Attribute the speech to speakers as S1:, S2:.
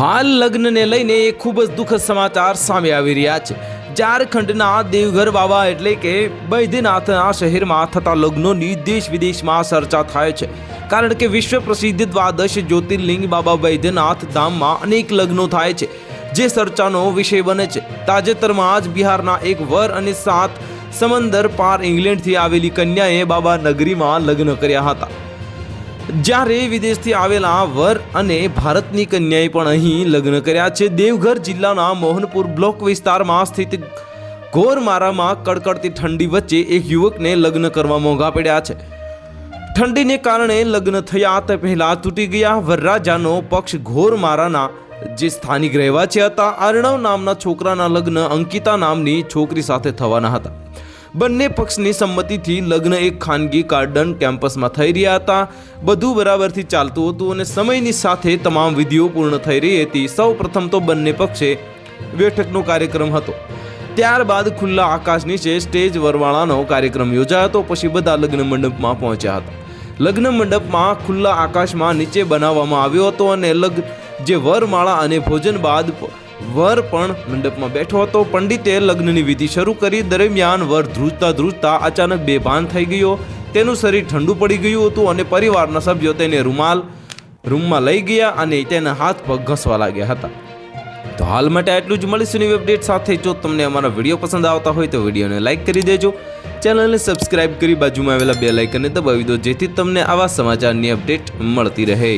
S1: હાલ લગ્નને લઈને એક ખૂબ જ દુઃખદ સમાચાર સામે આવી રહ્યા છે। ઝારખંડના દેવઘર બાબા એટલે કે બૈદ્યનાથના શહેરમાં થતા લગ્નોની દેશ વિદેશમાં ચર્ચા થાય છે, કારણ કે વિશ્વ પ્રસિદ્ધ દ્વાદશ જ્યોતિર્લિંગ બાબા બૈદ્યનાથ ધામમાં અનેક લગ્નો થાય છે, જે ચર્ચાનો વિષય બને છે। તાજેતરમાં જ બિહારના એક વર અને 7 સમંદર પાર ઇંગ્લેન્ડથી આવેલી કન્યાએ બાબા નગરીમાં લગ્ન કર્યા હતા, જ્યારે વિદેશથી આવેલા વર અને ભારતની કન્યાએ પણ અહીં લગ્ન કર્યા છે। દેવઘર જિલ્લાના મોહનપુર બ્લોક વિસ્તારમાં સ્થિત ઘોરમારામાં કડકડતી ઠંડી વચ્ચે એક યુવકને લગ્ન કરવા મોંઘા પડ્યા છે। ઠંડીને કારણે લગ્ન થયા તે પહેલા તૂટી ગયા। વરરાજાનો પક્ષ ઘોરમારાના જે સ્થાનિક રહેવાસી હતા અર્ણવ નામના છોકરાના લગ્ન અંકિતા નામની છોકરી સાથે થવાના હતા। બંને પક્ષની સંમતિથી લગ્ન એક ખાનગી ગાર્ડન કેમ્પસમાં થઈ રહ્યા હતા। બધું બરાબરથી ચાલતું હતું અને સમયની સાથે તમામ વિધિઓ પૂર્ણ થઈ રહી હતી। સૌ પ્રથમ તો બંને પક્ષે બેઠકનો કાર્યક્રમ હતો, ત્યારબાદ ખુલ્લા આકાશ નીચે સ્ટેજ વરવાળાનો કાર્યક્રમ યોજાયો હતો। પછી બધા લગ્ન મંડપમાં પહોંચ્યા હતા। લગ્ન મંડપમાં ખુલ્લા આકાશમાં નીચે બનાવવામાં આવ્યો હતો અને જે વરમાળા અને ભોજન બાદ વર પણ મંડપમાં બેઠો હતો। પંડિતે લગ્નની વિધિ શરૂ કરી। દરમિયાન વર ધ્રુજતા અચાનક બેભાન થઈ ગયો। તેનું શરીર ઠંડુ પડી ગયું હતું અને પરિવારના સભ્યો તેને રૂમમાં લઈ ગયા અને તેના હાથ પગ ઘસવા લાગ્યા હતા। તો હાલ માટે આટલું જ। મળીશું નવી અપડેટ સાથે। જો તમને અમારા વિડીયો પસંદ આવતા હોય તો વિડીયોને લાઇક કરી દેજો, ચેનલને સબસ્ક્રાઇબ કરી બાજુમાં આવેલા બેલ આઇકનને દબાવી દો, જેથી તમને આવા સમાચારની અપડેટ મળતી રહે।